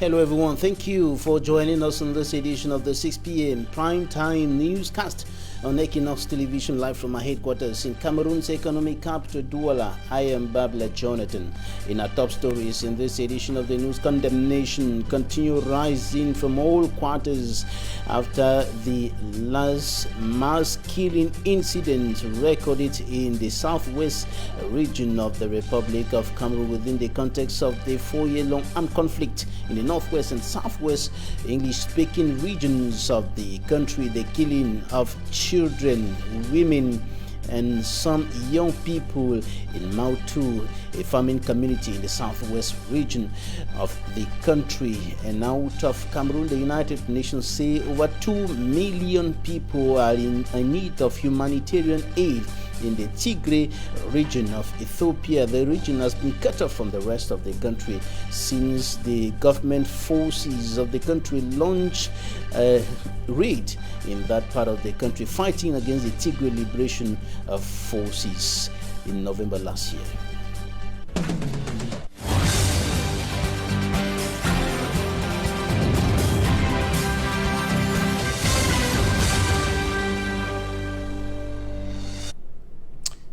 Hello everyone, thank you for joining us on this edition of the 6 p.m. primetime newscast on Equinoxe television, live from our headquarters in Cameroon's economic capital, Douala. I am Babla Jonathan. In our top stories in this edition of the news, condemnation continue rising from all quarters after the last mass killing incident recorded in the southwest region of the Republic of Cameroon within the context of the 4-year-long armed conflict in the northwest and southwest English-speaking regions of the country. The killing of children, women, and some young people in Mautu, a farming community in the southwest region of the country. And out of Cameroon, the United Nations say over 2 million people are in need of humanitarian aid in the Tigray region of Ethiopia. The region has been cut off from the rest of the country since the government forces of the country launched a raid in that part of the country, fighting against the Tigray Liberation Forces in November last year.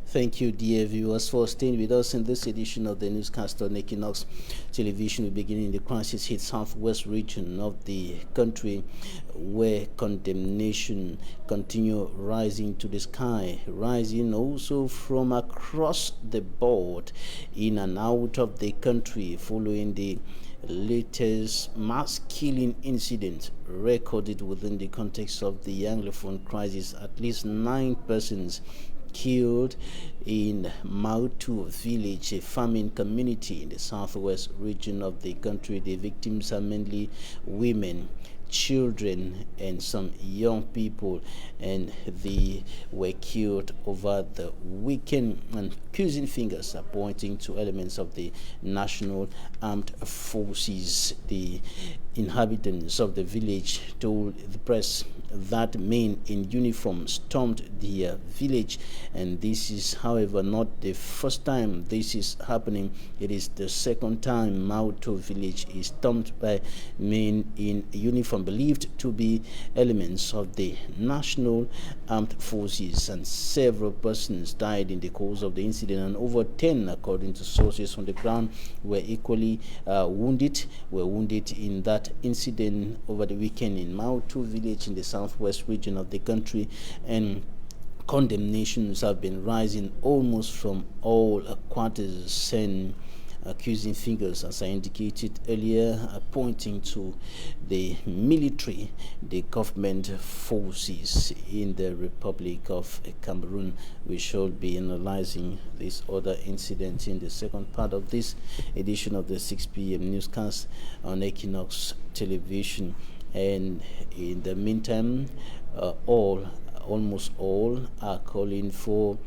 Thank you, dear viewers, for staying with us in this edition of the newscast on Equinoxe television. We begin in the crisis hit southwest region of the country, where condemnation continue rising to the sky, rising also from across the board in and out of the country following the latest mass killing incident recorded within the context of the Anglophone crisis. At least 9 persons killed in Mautu village, a farming community in the southwest region of the country. The victims are mainly women, children, and some young people, and they were killed over the weekend. And accusing fingers are pointing to elements of the National Armed Forces. The inhabitants of the village told the press that men in uniform stormed the village, and this is, however, not the first time this is happening. It is the second time Mautu village is stormed by men in uniform believed to be elements of the National Armed Forces, and several persons died in the course of the incident, and over 10, according to sources on the ground, were equally wounded in that incident over the weekend in Mautu village in the southwest region of the country. And condemnations have been rising almost from all quarters, and accusing fingers, as I indicated earlier, are pointing to the military, the government forces in the Republic of Cameroon. We shall be analyzing this other incident in the second part of this edition of the 6 p.m. newscast on Equinoxe television. And in the meantime, almost all are calling for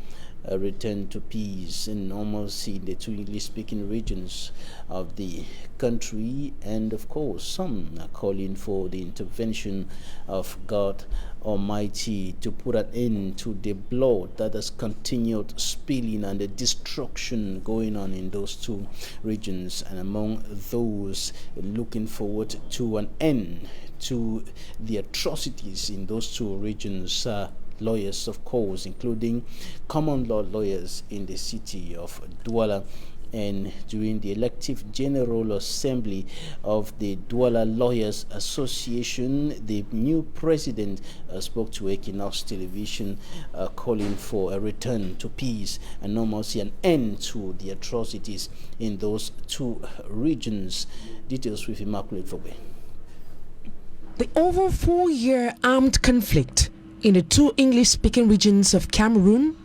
a return to peace and normalcy in the 2 English-speaking regions of the country, and of course some are calling for the intervention of God Almighty to put an end to the blood that has continued spilling and the destruction going on in those 2 regions. And among those looking forward to an end to the atrocities in those 2 regions, lawyers, of course, including common law lawyers in the city of Douala. And during the elective General Assembly of the Douala Lawyers Association, the new president spoke to Equinoxe television, calling for a return to peace and normalcy, an end to the atrocities in those 2 regions. Details with Immaculate Fobe. The over 4-year armed conflict in the 2 English-speaking regions of Cameroon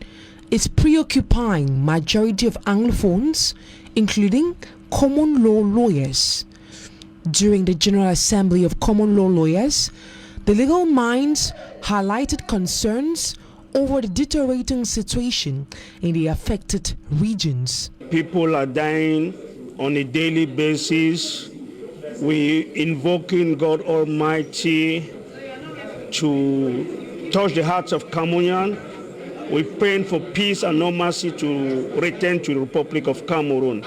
is preoccupying majority of Anglophones, including common law lawyers. During the General Assembly of Common Law Lawyers, the legal minds highlighted concerns over the deteriorating situation in the affected regions. People are dying on a daily basis. We invoking God Almighty to touch the hearts of Cameroonians. We're praying for peace and normalcy to return to the Republic of Cameroon.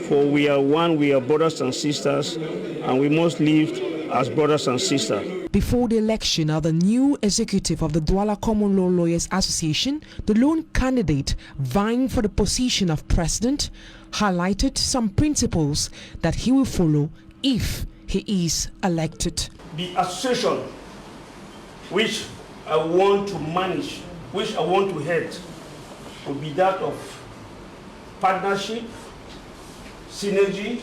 For we are one, we are brothers and sisters, and we must live as brothers and sisters. Before the election of the new executive of the Douala Common Law Lawyers Association, the lone candidate vying for the position of president highlighted some principles that he will follow if he is elected. The association which I want to manage, which I want to head, will be that of partnership, synergy,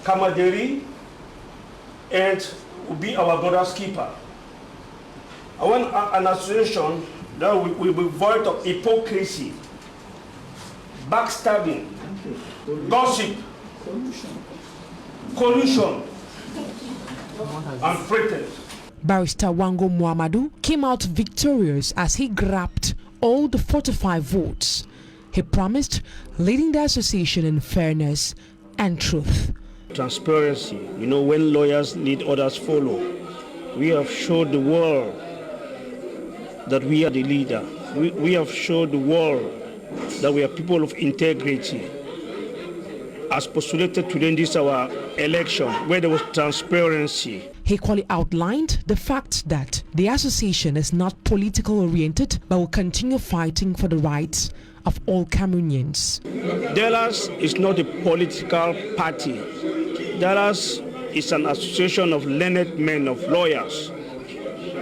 camaraderie, and will be our brother's keeper. I want an association that will be void of hypocrisy, backstabbing, gossip, collusion, and pretense. Barrister Wango Muhammadu came out victorious as he grabbed all the 45 votes. He promised leading the association in fairness and truth. Transparency, when lawyers lead, others follow. We have showed the world that we are the leader. We have showed the world that we are people of integrity. As postulated today in this our election, where there was transparency. He equally outlined the fact that the association is not political oriented, but will continue fighting for the rights of all Cameroonians. Dallas is not a political party. Dallas is an association of learned men, of lawyers.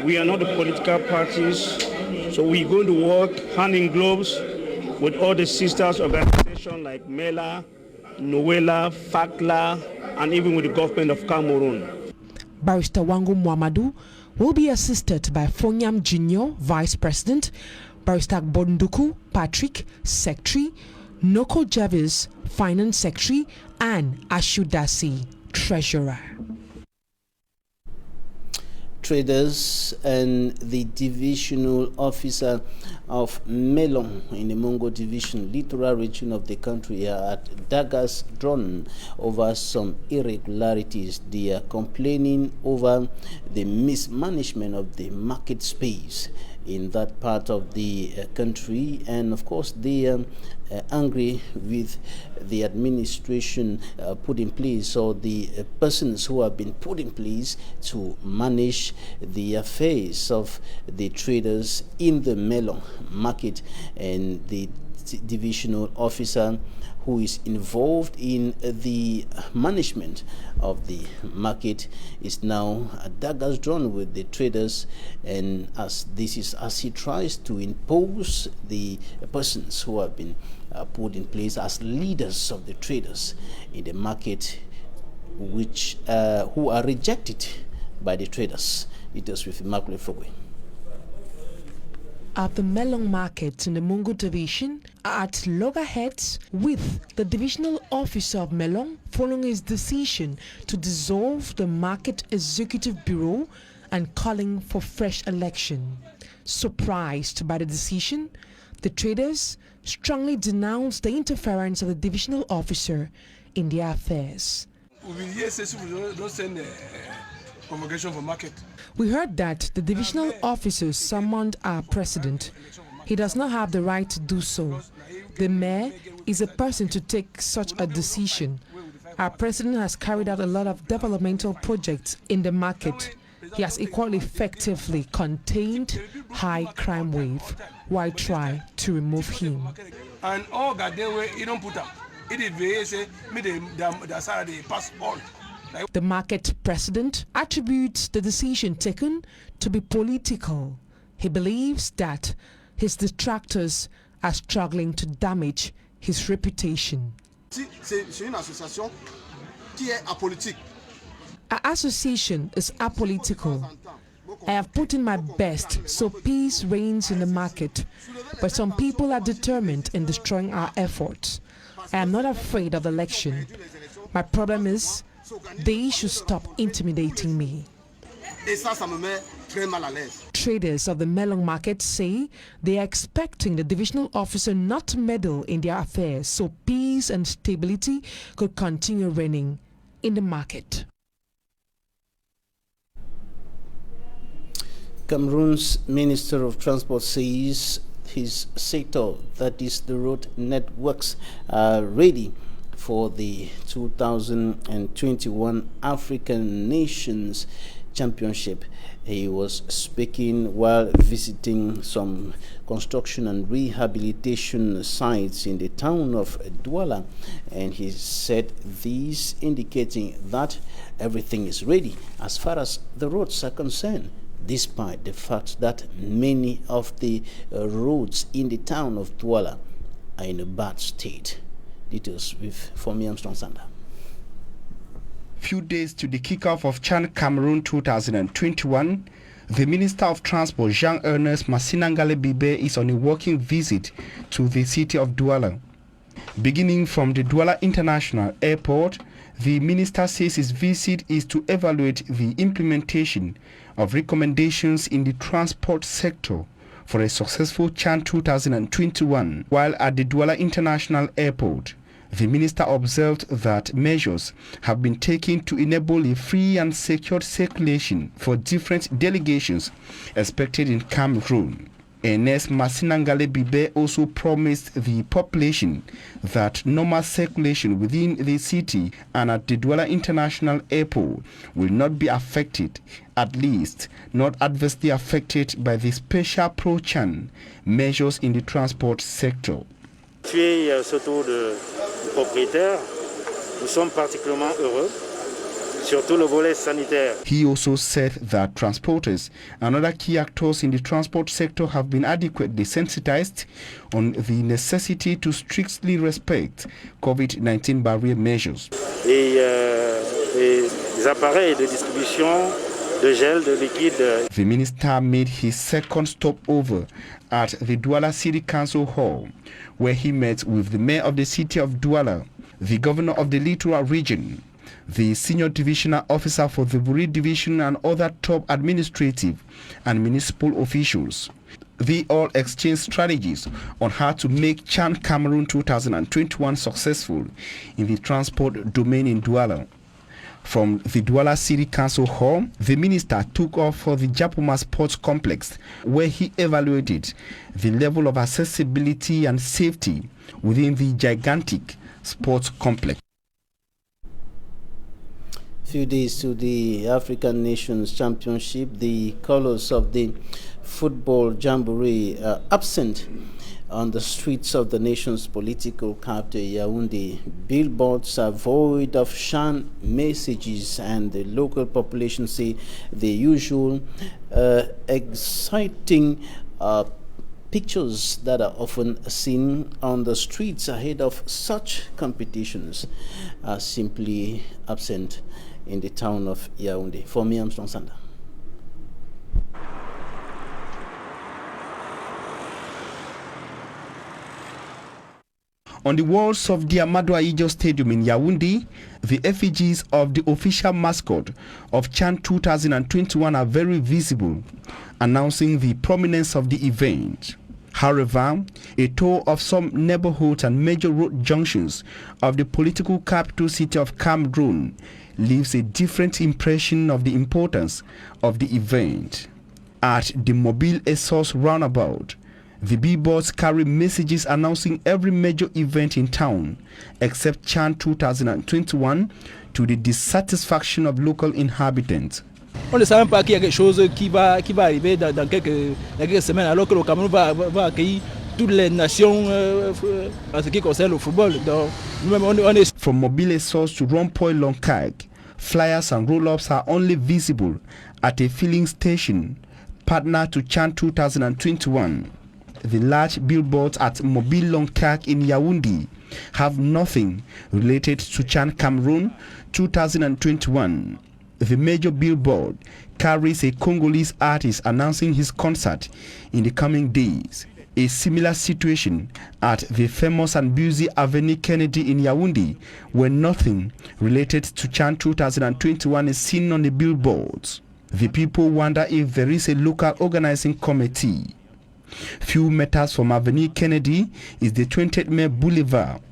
We are not the political parties, so we're going to work hand in gloves with all the sisters organizations like MELA, Noela, FACLA, and even with the government of Cameroon. Barrister Wango Muhammadu will be assisted by Fonyam Jr., Vice President, Barrister Bonduku Patrick, Secretary, Noko Javis, Finance Secretary, and Ashudasi, Treasurer. Traders and the divisional officer of Melon in the Mongo Division, littoral region of the country, are at daggers drawn over some irregularities. They are complaining over the mismanagement of the market space in that part of the country, and of course they are angry with the administration put in place, or the persons who have been put in place to manage the affairs of the traders in the melon market. And the divisional officer who is involved in the management of the market is now at daggers drawn with the traders, and as he tries to impose the persons who have been put in place as leaders of the traders in the market, which who are rejected by the traders. It is with Immaculate Fogwe. At the melon market in the Mongo Division are at loggerheads with the divisional officer of melon following his decision to dissolve the market executive bureau and calling for fresh election. Surprised by the decision, the traders strongly denounced the interference of the divisional officer in their affairs. Convocation for market. We heard that the divisional officer summoned our president. He does not have the right to do so. The mayor is a person to take such a decision. Our president has carried out a lot of developmental projects in the market. He has equally effectively contained high crime wave. Why try to remove him? And all that they were, you don't put up. It is very say, me the Saturday pass on. The market president attributes the decision taken to be political. He believes that his detractors are struggling to damage his reputation. Our association is apolitical. I have put in my best so peace reigns in the market, but some people are determined in destroying our efforts. I am not afraid of election. My problem is they should stop intimidating me. Traders of the melon market say they are expecting the divisional officer not to meddle in their affairs so peace and stability could continue reigning in the market. Cameroon's Minister of Transport says his sector, that is the road networks, are ready for the 2021 African Nations Championship. He was speaking while visiting some construction and rehabilitation sites in the town of Douala, and he said these indicating that everything is ready as far as the roads are concerned, despite the fact that many of the roads in the town of Douala are in a bad state. Details with Fomi Armstrong-Sander. Few days to the kickoff of Chan Cameroon 2021, the Minister of Transport Jean-Ernest Massinangale Bibe is on a working visit to the city of Douala. Beginning from the Douala International Airport, the minister says his visit is to evaluate the implementation of recommendations in the transport sector for a successful Chan 2021. While at the Douala International Airport, the minister observed that measures have been taken to enable a free and secure circulation for different delegations expected in Cameroon. Ernest Massinangale Bibe also promised the population that normal circulation within the city and at the Douala International Airport will not be affected, at least not adversely affected by the special pro-Chan measures in the transport sector. Ce tour de propriétaire, nous sommes particulièrement heureux, surtout le volet sanitaire. He also said that transporters and other key actors in the transport sector have been adequately sensitized on the necessity to strictly respect COVID-19 barrier measures. Et les appareils de distribution de gel, de liquide. The minister made his second stopover at the Douala City Council Hall, where he met with the mayor of the city of Douala, the governor of the Littoral region, the senior divisional officer for the Buri division, and other top administrative and municipal officials. They all exchanged strategies on how to make Chan Cameroon 2021 successful in the transport domain in Douala. From the Douala City Council Hall, the minister took off for the Japoma Sports Complex, where he evaluated the level of accessibility and safety within the gigantic sports complex. Few days to the African Nations Championship, the colors of the football jamboree are absent on the streets of the nation's political capital, Yaoundé. Billboards are void of Chan messages, and the local population say the usual exciting pictures that are often seen on the streets ahead of such competitions are simply absent in the town of Yaoundé. For me, Armstrong-Sander. On the walls of the Amadou Ahidjo Stadium in Yaoundé, the effigies of the official mascot of Chan 2021 are very visible, announcing the prominence of the event. However, a tour of some neighborhoods and major road junctions of the political capital city of Cameroon leaves a different impression of the importance of the event. At the Mobile Essos roundabout, the billboards carry messages announcing every major event in town, except Chan 2021, to the dissatisfaction of local inhabitants. On ne sait même pas qu'il y a quelque chose qui va arriver dans quelques semaines, alors que le Cameroun va accueillir toutes les nations en ce qui concerne le football. Donc, on est... From Mobile Essos to Rompoy-Lonkag, flyers and roll-ups are only visible at a filling station, partner to Chan 2021. The large billboards at Mobile Lonkag in Yaoundé have nothing related to Chan Cameroon 2021. The major billboard carries a Congolese artist announcing his concert in the coming days. A similar situation at the famous and busy Avenue Kennedy in Yaoundé, where nothing related to Chan 2021 is seen on the billboards. The people wonder if there is a local organizing committee. Few meters from Avenue Kennedy is the 20th May Boulevard.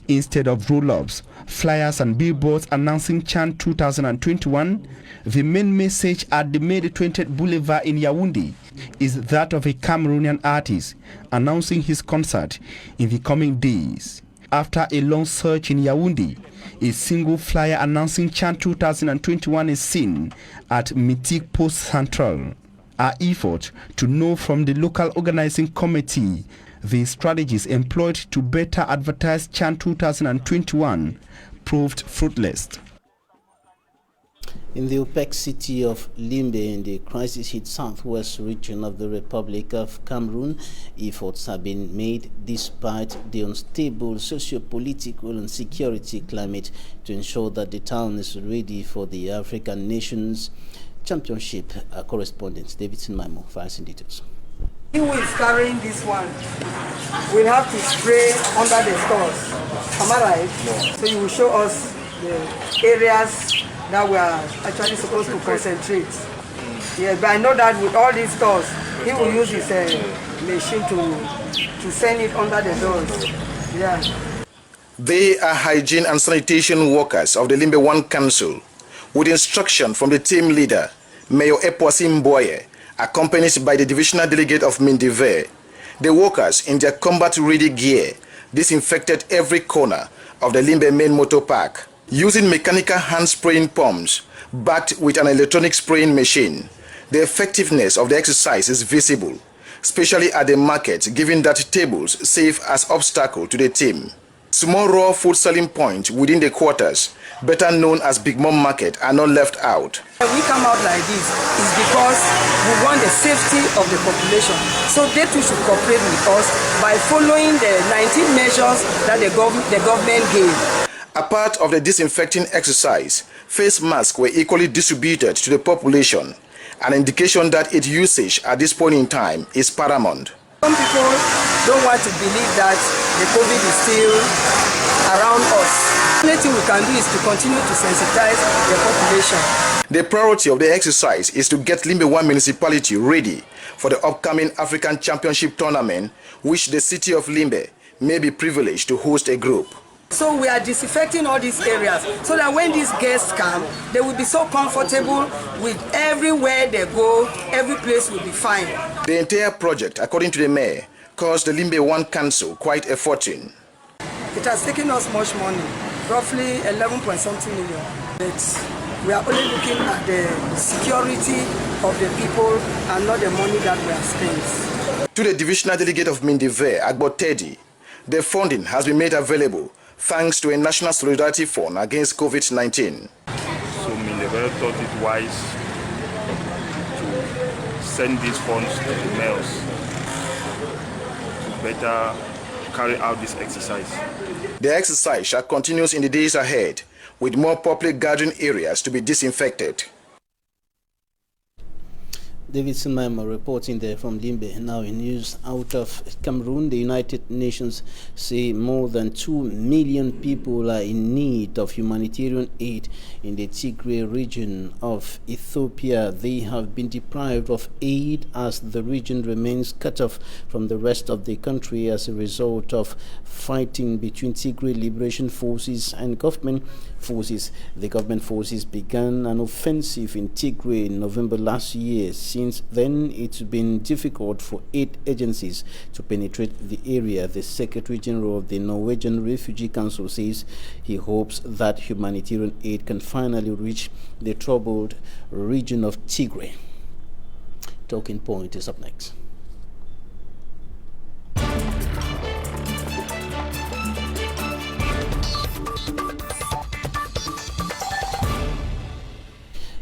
Instead of roll-ups, flyers and billboards announcing Chan 2021, the main message at the May 20th Boulevard in Yaoundé is that of a Cameroonian artist announcing his concert in the coming days. after a long search in Yaoundé. A single flyer announcing Chan 2021 is seen at Mythique Post Central. Our effort to know from the local organizing committee the strategies employed to better advertise Chan 2021 proved fruitless. In the opaque city of Limbe in the crisis-hit southwest region of the Republic of Cameroon, efforts have been made despite the unstable socio-political and security climate to ensure that the town is ready for the African Nations Championship. Our correspondent Davidson Maimo files in details. Who is carrying this one will have to spray under the stores. Am I right? No. So you will show us the areas that we are actually supposed to concentrate. Yeah, but I know that with all these stores, he will use his machine to send it under the doors. Yeah. They are hygiene and sanitation workers of the Limbe 1 Council, with instruction from the team leader, Mayor Epoasi Mboye, accompanied by the divisional delegate of Mindive. The workers, in their combat-ready gear, disinfected every corner of the Limbe main motor park, using mechanical hand-spraying pumps backed with an electronic spraying machine. The effectiveness of the exercise is visible, especially at the market, given that tables serve as obstacle to the team. Small raw food selling points within the quarters, better known as Big Mom Market, are not left out. We come out like this is because we want the safety of the population. So they too should cooperate with us by following the 19 measures that the government gave. A part of the disinfecting exercise, face masks were equally distributed to the population, an indication that its usage at this point in time is paramount. Some people don't want to believe that the COVID is still around us. The only thing we can do is to continue to sensitize the population. The priority of the exercise is to get Limbe 1 municipality ready for the upcoming African Championship tournament, which the city of Limbe may be privileged to host a group. So we are disinfecting all these areas so that when these guests come, they will be so comfortable with everywhere they go, every place will be fine. The entire project, according to the mayor, cost the Limbe 1 Council quite a fortune. It has taken us much money, roughly 11.something million. But we are only looking at the security of the people and not the money that we have spent. To the divisional delegate of Mindive, Agbo Teddy, the funding has been made available thanks to a national solidarity fund against COVID-19. So Mindive thought it wise to send these funds to the mayors to better carry out this exercise. The exercise shall continue in the days ahead, with more public gathering areas to be disinfected. Davidson Maimo reporting there from Limbe. Now in news out of Cameroon, the United Nations say more than 2 million people are in need of humanitarian aid in the Tigray region of Ethiopia. They have been deprived of aid as the region remains cut off from the rest of the country as a result of fighting between Tigray Liberation Forces and government forces. The government forces began an offensive in Tigray in November last year. Since then, it's been difficult for aid agencies to penetrate the area. The Secretary General of the Norwegian Refugee Council says he hopes that humanitarian aid can finally reach the troubled region of Tigray. Talking Point is up next.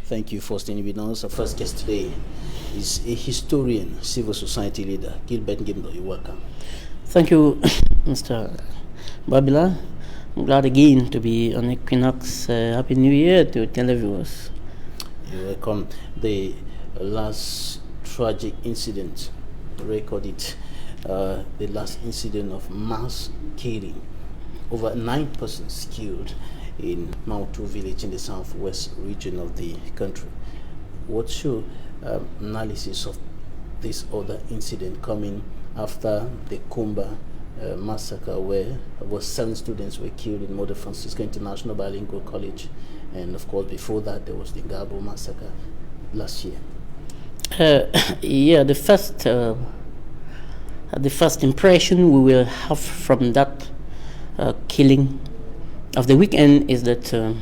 Thank you for staying with us. Our first guest today is a historian, civil society leader, Gilbert Ngimdo. You're welcome. Thank you, Mr. Babila. I'm glad again to be on Equinoxe. Happy New Year to televiewers. You're welcome. The last tragic incident recorded, the last incident of mass killing, over 9 persons killed in Mautu village in the southwest region of the country. What's your analysis of this other incident coming after the Kumba massacre, where about 7 students were killed in Mother Francisco International Bilingual College, and of course before that there was the Ngabo massacre last year? Yeah, the first impression we will have from that killing of the weekend is that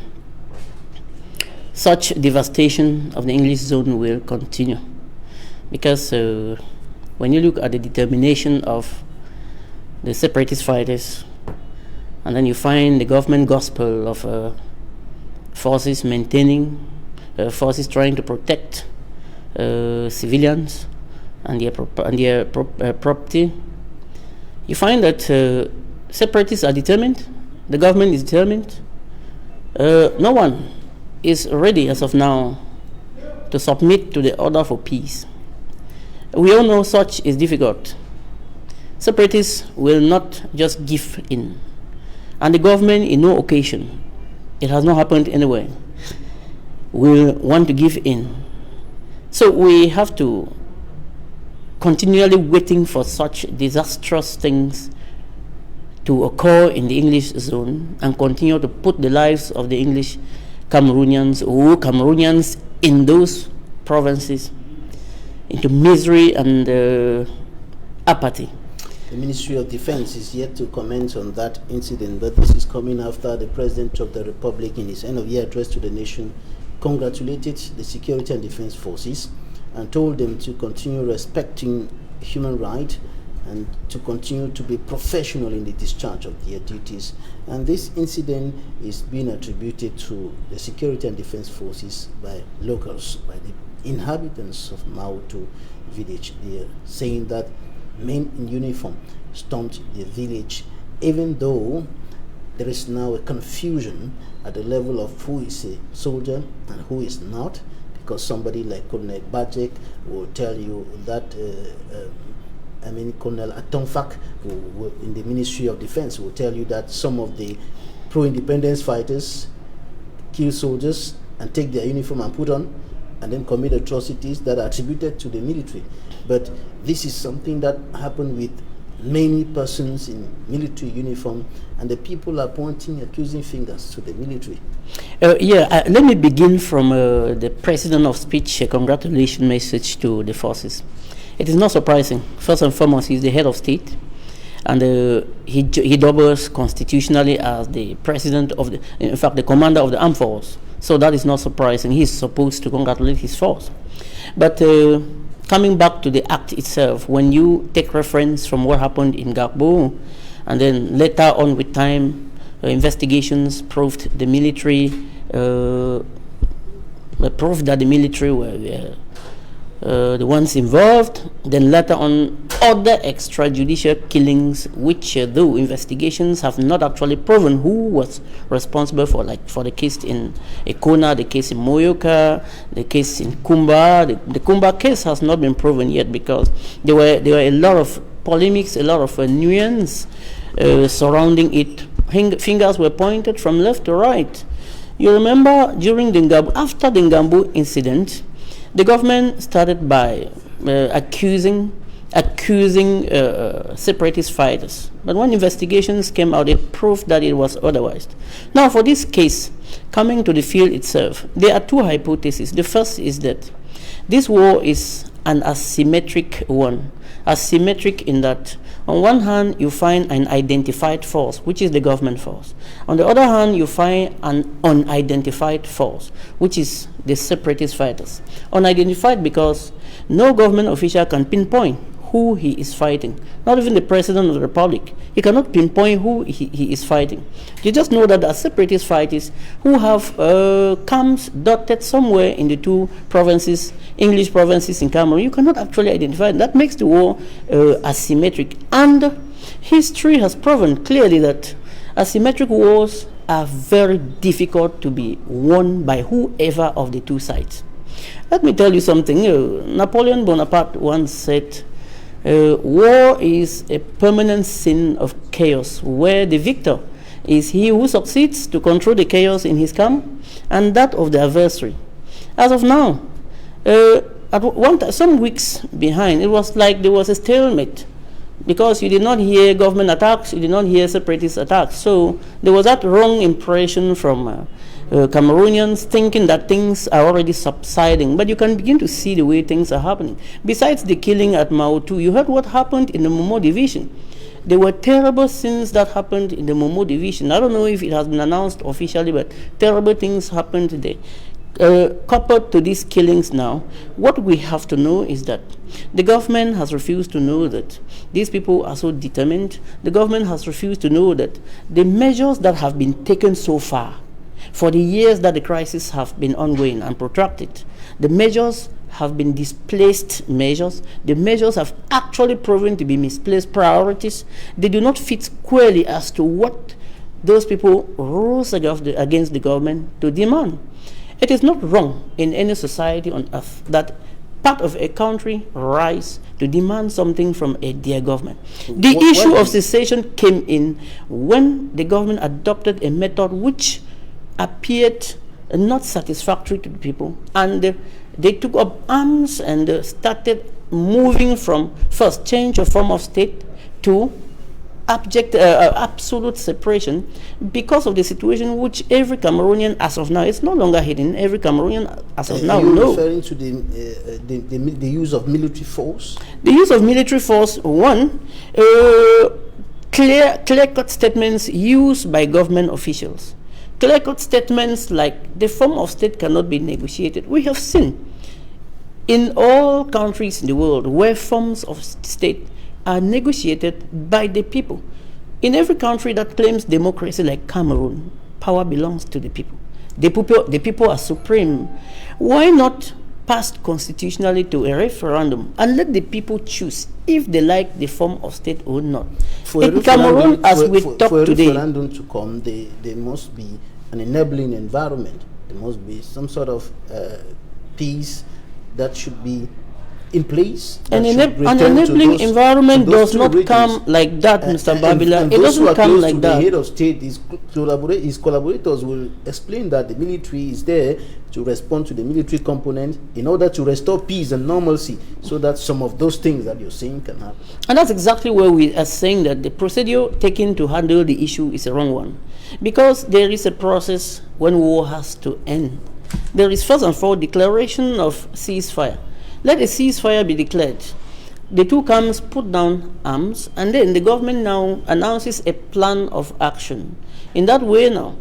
such devastation of the English zone will continue, because when you look at the determination of the separatist fighters, and then you find the government gospel of forces maintaining, forces trying to protect civilians and their property, you find that separatists are determined, the government is determined. No one is ready as of now to submit to the order for peace. We all know such is difficult. Separatists will not just give in, and the government in no occasion, it has not happened anywhere, will want to give in. So we have to continually waiting for such disastrous things to occur in the English zone and continue to put the lives of the English Cameroonians or Cameroonians in those provinces into misery and apathy. The Ministry of Defense is yet to comment on that incident, but this is coming after the President of the Republic, in his end-of-year address to the nation, congratulated the security and defense forces and told them to continue respecting human rights and to continue to be professional in the discharge of their duties. And this incident is being attributed to the security and defense forces by locals, by the inhabitants of Mautu village. They are saying that men in uniform stormed the village, even though there is now a confusion at the level of who is a soldier and who is not, because somebody like Colonel Bajek will tell you that Colonel Atonfak in the Ministry of Defense will tell you that some of the pro-independence fighters kill soldiers and take their uniform and put on and then commit atrocities that are attributed to the military. But this is something that happened with many persons in military uniform, and the people are pointing accusing fingers to the military. Let me begin from the President of speech, a congratulations message to the forces. It is not surprising. First and foremost, he's the head of state, and he doubles constitutionally as the president of the, in fact, the commander of the armed force. So that is not surprising. He's supposed to congratulate his force. But coming back to the act itself, when you take reference from what happened in Garbo, and then later on with time, investigations proved the military, proved that the military were the ones involved. Then later on, other extrajudicial killings, which though investigations have not actually proven who was responsible for, like for the case in Ekona, the case in Moyoka, the case in Kumba. The Kumba case has not been proven yet, because there were a lot of polemics, a lot of nuance surrounding it. Fingers were pointed from left to right. You remember during the Ngambu, after the Ngambu incident, the government started by accusing separatist fighters. But when investigations came out, it proved that it was otherwise. Now, for this case, coming to the field itself, there are two hypotheses. The first is that this war is an asymmetric one. Asymmetric in that, on one hand, you find an identified force, which is the government force. On the other hand, you find an unidentified force, which is the separatist fighters. Unidentified because no government official can pinpoint who he is fighting. Not even the President of the Republic. He cannot pinpoint who he is fighting. You just know that there are separatist fighters who have camps dotted somewhere in the two provinces, English provinces in Cameroon. You cannot actually identify. That makes the war asymmetric. And history has proven clearly that asymmetric wars are very difficult to be won by whoever of the two sides. Let me tell you something. Napoleon Bonaparte once said, war is a permanent scene of chaos, where the victor is he who succeeds to control the chaos in his camp and that of the adversary. As of now, some weeks behind, it was like there was a stalemate, because you did not hear government attacks, you did not hear separatist attacks. So there was that wrong impression from Cameroonians thinking that things are already subsiding, but you can begin to see the way things are happening. Besides the killing at Mautu, you heard what happened in the Momo division. There were terrible scenes that happened in the Momo division. I don't know if it has been announced officially, but terrible things happened there. Coupled to these killings now, what we have to know is that the government has refused to know that these people are so determined. The government has refused to know that the measures that have been taken so far, for the years that the crisis have been ongoing and protracted, the measures have been displaced measures. The measures have actually proven to be misplaced priorities. They do not fit squarely as to what those people rose against the government to demand. It is not wrong in any society on earth that part of a country rise to demand something from a dear government. The issue of cessation came in when the government adopted a method which appeared not satisfactory to the people, and they took up arms and started moving from first change of form of state to absolute separation because of the situation which every Cameroonian as of now, it's no longer hidden, every Cameroonian as of now knows. Are you referring to the use of military force? The use of military force, one, clear-cut statements used by government officials. Clear-cut statements like the form of state cannot be negotiated. We have seen in all countries in the world where forms of state are negotiated by the people. In every country that claims democracy like Cameroon, power belongs to the people. The people are supreme. Why not pass constitutionally to a referendum and let the people choose if they like the form of state or not? In Cameroon, as we talk today, for a referendum to come, there must be an enabling environment. There must be some sort of peace that should be in place. An enabling environment does not come like that, Mr. Babila. It doesn't come like that. The head of state, his collaborators will explain that the military is there to respond to the military component in order to restore peace and normalcy, so that some of those things that you're saying can happen. And that's exactly where we are saying that the procedure taken to handle the issue is a wrong one, because there is a process when war has to end. There is first and foremost declaration of ceasefire. Let a ceasefire be declared. The two camps put down arms, and then the government now announces a plan of action. In that way now,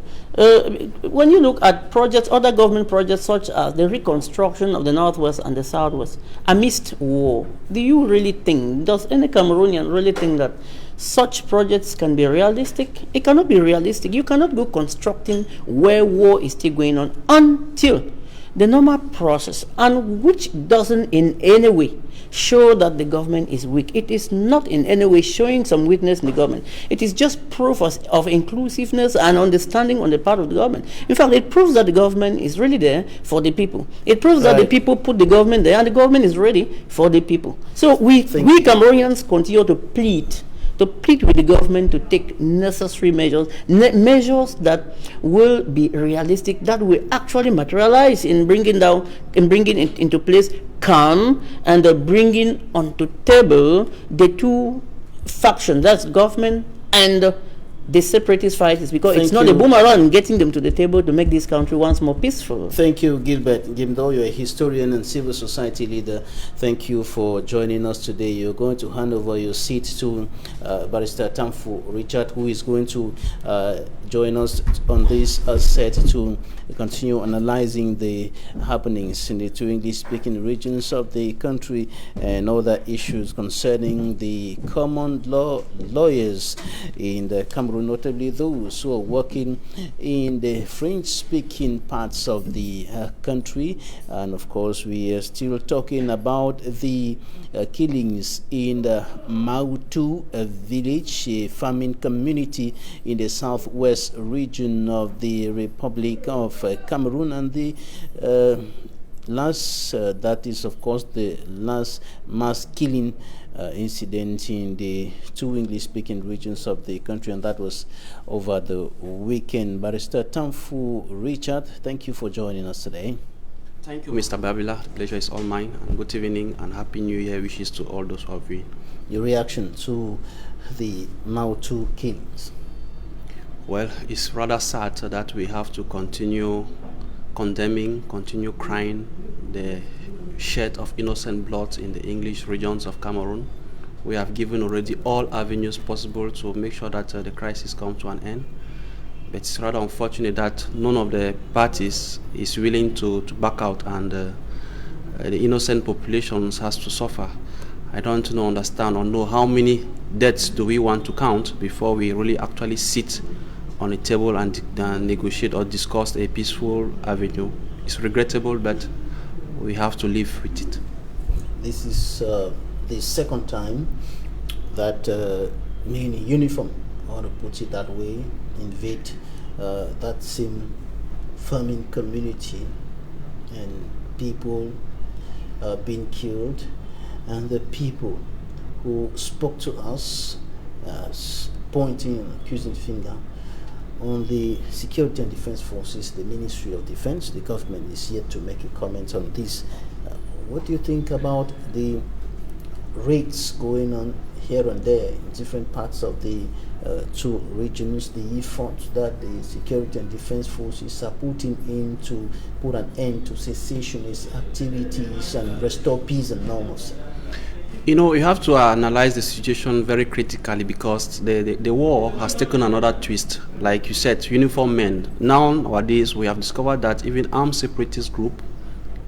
when you look at projects, other government projects such as the reconstruction of the Northwest and the Southwest amidst war, do you really think, does any Cameroonian really think that such projects can be realistic? It cannot be realistic. You cannot go constructing where war is still going on until the normal process, and which doesn't in any way show that the government is weak. It is not in any way showing some weakness in the government. It is just proof of inclusiveness and understanding on the part of the government. In fact, it proves that the government is really there for the people. It proves that the people put the government there, and the government is ready for the people. So we Cameroonians continue to plead with the government to take necessary measures, measures that will be realistic, that will actually materialize in bringing it into place calm, and bringing onto table the two factions, that's government and the separatist fighters, because it's not a boomerang getting them to the table to make this country once more peaceful. Thank you, Gilbert Gimdo. You're a historian and civil society leader. Thank you for joining us today. You're going to hand over your seat to Barrister Tamfu Richard, who is going to join us on this set to continue analyzing the happenings in the two English-speaking regions of the country and other issues concerning the common law lawyers in the Cameroon, notably those who are working in the French-speaking parts of the country. And of course, we are still talking about the killings in the Mautu village, a farming community in the southwest region of the Republic of Cameroon, and the that is of course the last mass killing incident in the two English-speaking regions of the country, and that was over the weekend. Barrister Tamfu Richard, thank you for joining us today. Thank you, Mr. Babila. The pleasure is all mine, and good evening and Happy New Year wishes to all those who have been. Your reaction to the Mautu killings? Well, it's rather sad that we have to continue condemning, continue crying the shed of innocent blood in the English regions of Cameroon We have given already all avenues possible to make sure that the crisis comes to an end. But it's rather unfortunate that none of the parties is willing to back out, and the innocent populations has to suffer. I don't understand or know how many deaths do we want to count before we really actually sit on a table and negotiate or discuss a peaceful avenue. It's regrettable, but we have to live with it. This is the second time that men in uniform, I want to put it that way, invade that same farming community, and people being killed, and the people who spoke to us pointing and accusing finger on the Security and Defense Forces, the Ministry of Defense. The government is yet to make a comment on this. What do you think about the raids going on here and there in different parts of the two regions, the efforts that the Security and Defense Forces are putting in to put an end to cessationist activities and restore peace and normalcy? You know, you have to analyze the situation very critically, because the war has taken another twist. Like you said, uniformed men. Nowadays, we have discovered that even armed separatist groups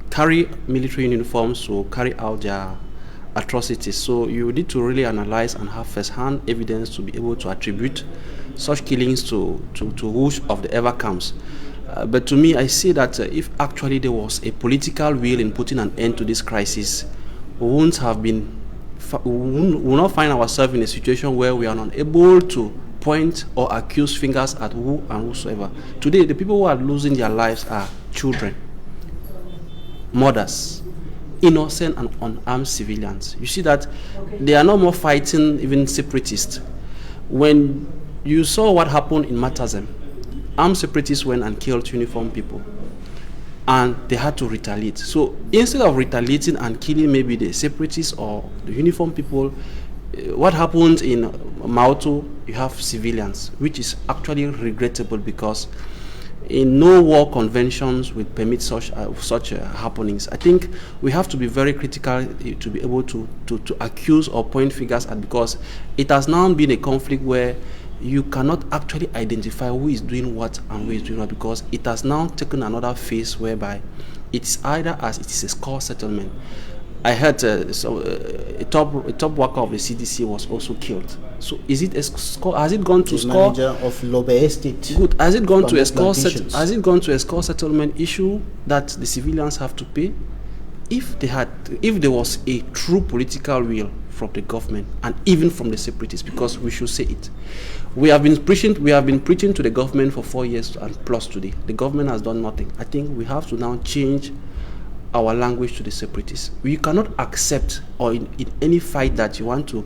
carry military uniforms to carry out their atrocities. So you need to really analyze and have first-hand evidence to be able to attribute such killings to whose of the ever comes. But to me, I see that if actually there was a political will in putting an end to this crisis, we will not find ourselves in a situation where we are unable to point or accuse fingers at who and whosoever. Today, the people who are losing their lives are children, mothers, innocent and unarmed civilians. You see that they are no more fighting even separatists. When you saw what happened in Matazem, armed separatists went and killed uniformed people, and they had to retaliate. So instead of retaliating and killing maybe the separatists or the uniformed people, what happened in Mauto, you have civilians, which is actually regrettable, because in no war conventions will permit such happenings. I think we have to be very critical to be able to accuse or point fingers at, because it has now been a conflict where you cannot actually identify who is doing what and who is doing what, because it has now taken another phase whereby it's either as it is a score settlement. I heard a top worker of the CDC was also killed. So is it a score? Has it gone to the score? Manager of Lobe Estate. Good. Has it gone to a score? Has it gone to a score settlement issue that the civilians have to pay? If there was a true political will from the government and even from the separatists, because we should say it, we have been preaching to the government for 4 years and plus today. The government has done nothing. I think we have to now change our language to the separatists. We cannot accept, or in any fight that you want to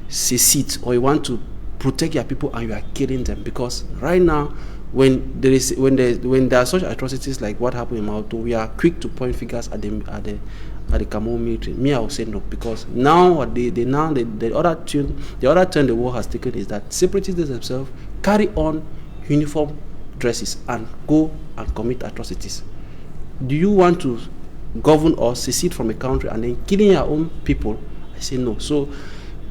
secede or you want to protect your people and you are killing them, because right now when there are such atrocities like what happened in Mauto, we are quick to point fingers at the Cameroon military. Me, I will say no, because now the other turn the war has taken is that separatists themselves carry on uniform dresses and go and commit atrocities. Do you want to govern or secede from a country and then killing your own people? I say no. So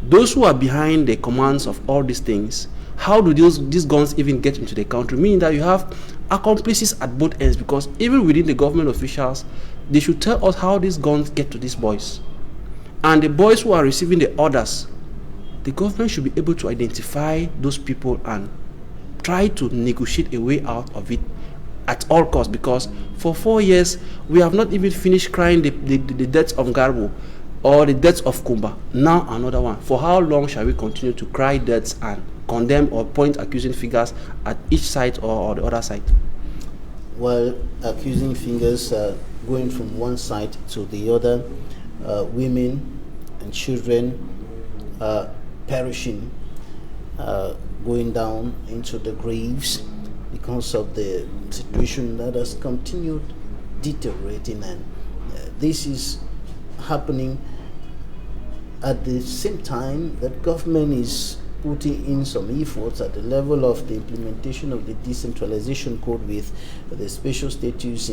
those who are behind the commands of all these things, how do these guns even get into the country? Meaning that you have accomplices at both ends, because even within the government officials, they should tell us how these guns get to these boys. And the boys who are receiving the orders, the government should be able to identify those people and try to negotiate a way out of it at all costs, because for 4 years we have not even finished crying the deaths of Garbo or the deaths of Kumba. Now another one. For how long shall we continue to cry deaths and condemn or point accusing fingers at each side or the other side? Well, accusing fingers going from one side to the other, women and children perishing, going down into the graves because of the situation that has continued deteriorating, and this is happening at the same time that government is putting in some efforts at the level of the implementation of the decentralization code with the special status,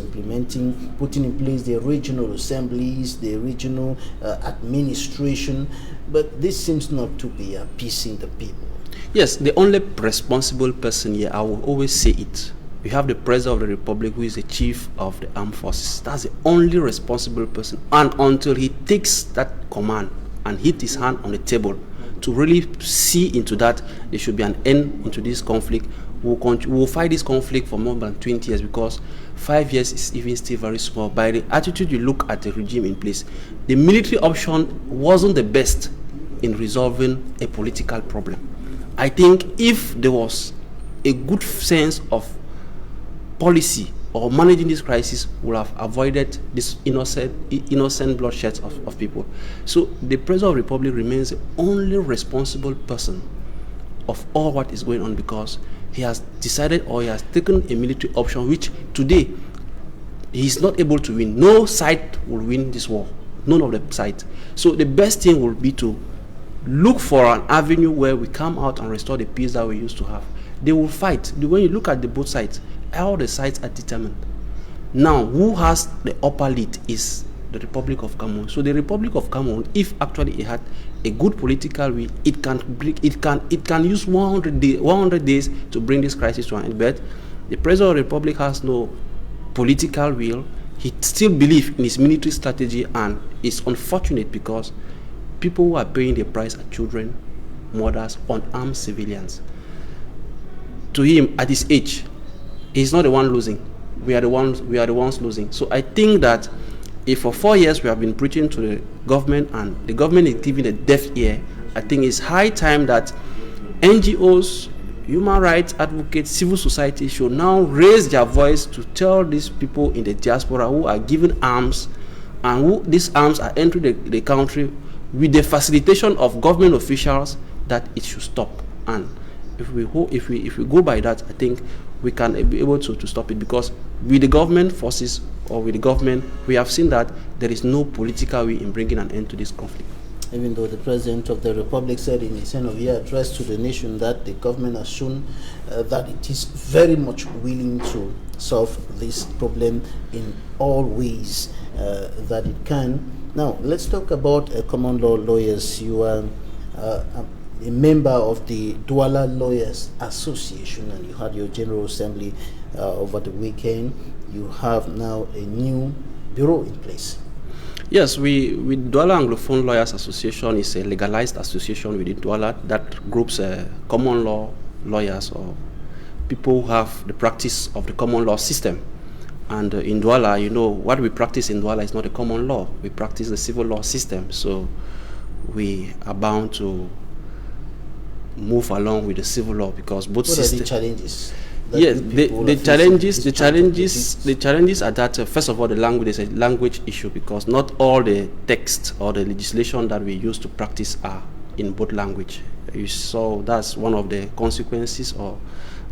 putting in place the regional assemblies, the regional administration, but this seems not to be appeasing the people. Yes, the only responsible person here, I will always say it. We have the President of the Republic, who is the Chief of the Armed Forces. That's the only responsible person. And until he takes that command and hit his hand on the table to really see into that, there should be an end into this conflict. We'll fight this conflict for more than 20 years, because 5 years is even still very small. By the attitude you look at the regime in place, the military option wasn't the best in resolving a political problem. I think if there was a good sense of policy or managing this crisis, would have avoided this innocent bloodshed of people. So the President of the Republic remains the only responsible person of all what is going on, because he has decided, or he has taken a military option which today he is not able to win. No side will win this war, none of the sides. So the best thing will be to look for an avenue where we come out and restore the peace that we used to have. They will fight. When you look at the both sides, all the sides are determined. Now, who has the upper lead is the Republic of Cameroon. So the Republic of Cameroon, if actually it had a good political will, it can use 100 days to bring this crisis to an end. But the President of the Republic has no political will. He still believes in his military strategy, and it's unfortunate because people who are paying the price are children, mothers, unarmed civilians. To him, at his age, he's not the one losing. We are the ones losing. So I think that if for 4 years we have been preaching to the government and the government is giving a deaf ear, I think it's high time that NGOs, human rights advocates, civil society should now raise their voice to tell these people in the diaspora who are given arms and who these arms are entering the country with the facilitation of government officials that it should stop. And if we go by that, I think we can be able to stop it, because with the government forces or with the government, we have seen that there is no political way in bringing an end to this conflict. Even though the President of the Republic said in his end of year address to the nation that the government has shown that it is very much willing to solve this problem in all ways that it can. Now, let's talk about common law lawyers. You are a member of the Douala Lawyers Association, and you had your General Assembly over the weekend. You have now a new bureau in place. Yes, with Douala Anglophone Lawyers Association is a legalized association within Douala that groups common law lawyers, or people who have the practice of the common law system. And in Douala, you know, what we practice in Douala is not a common law. We practice the civil law system. So we are bound to move along with the civil law, because both systems. What are the challenges? Yes, the challenges are that first of all, the language is a language issue, because not all the text or the legislation that we use to practice are in both language. So that's one of the consequences or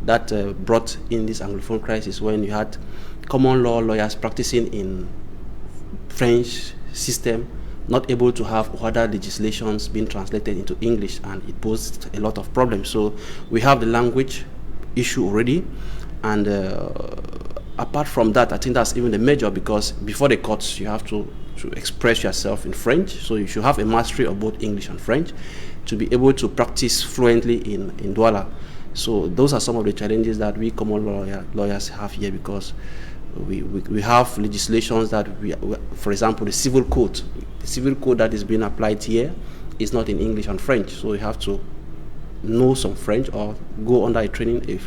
that brought in this Anglophone crisis, when you had common law lawyers practicing in French system, not able to have other legislations being translated into English, and it posed a lot of problems. So we have the language issue already, and apart from that, I think that's even the major, because before the courts you have to express yourself in French, so you should have a mastery of both English and French to be able to practice fluently in Douala. So those are some of the challenges that we common law lawyers have here, because we have legislations that for example, the civil code that is being applied here is not in English and French, so you have to know some French or go under a training,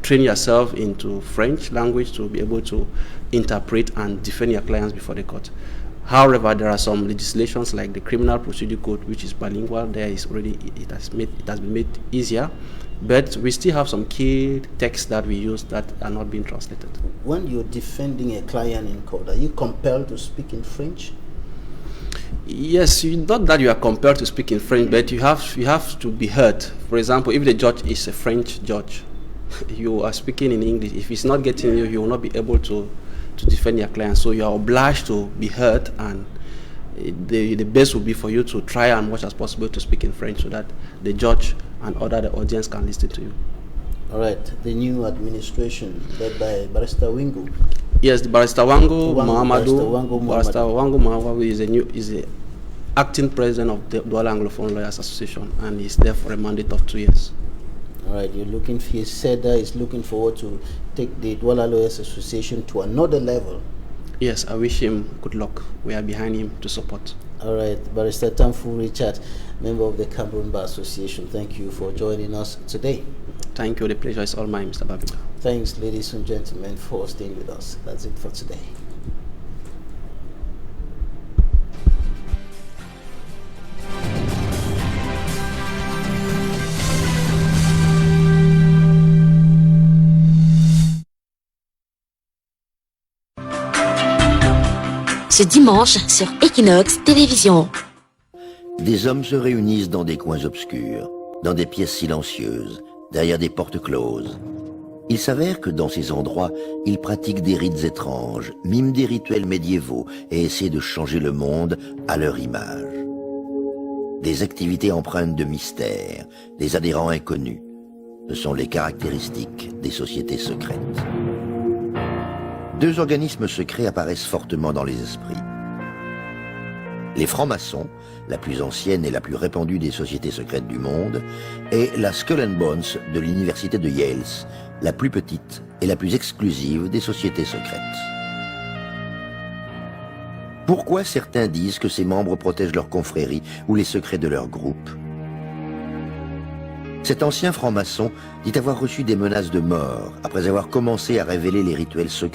train yourself into French language to be able to interpret and defend your clients before the court. However, there are some legislations like the Criminal Procedure Code, which is bilingual. There is already it has been made easier, but we still have some key texts that we use that are not being translated. When you're defending a client in court, are you compelled to speak in French? Yes, not that you are compelled to speak in French, but you have to be heard. For example, if the judge is a French judge, you are speaking in English. If he's not getting you, you will not be able to defend your client. So you are obliged to be heard, and the best would be for you to try as much as possible to speak in French, so that the judge and other the audience can listen to you. All right, the new administration led by Barrister Wingo. Yes, the Barrister Wango Muhammadu. Barrister Wango Muhammadu is the acting president of the Douala Anglophone Lawyers Association, and he's there for a mandate of 2 years. All right, he said that he's looking forward to take the Douala Lawyers Association to another level. Yes, I wish him good luck. We are behind him to support. All right, Barrister Tamfu Richard, member of the Cameroon Bar Association, thank you for joining us today. Thank you. The pleasure is all mine, Mr. Babila. Thanks, ladies and gentlemen, for staying with us. That's it for today. Ce dimanche sur Equinoxe Télévision. Des hommes se réunissent dans des coins obscurs, dans des pièces silencieuses, derrière des portes closes. Il s'avère que dans ces endroits, ils pratiquent des rites étranges, miment des rituels médiévaux et essaient de changer le monde à leur image. Des activités empreintes de mystère, des adhérents inconnus. Ce sont les caractéristiques des sociétés secrètes. Deux organismes secrets apparaissent fortement dans les esprits. Les francs-maçons, la plus ancienne et la plus répandue des sociétés secrètes du monde, et la Skull and Bones de l'université de Yale, la plus petite et la plus exclusive des sociétés secrètes. Pourquoi certains disent que ces membres protègent leur confrérie ou les secrets de leur groupe? Cet ancien franc-maçon dit avoir reçu des menaces de mort après avoir commencé à révéler les rituels secrets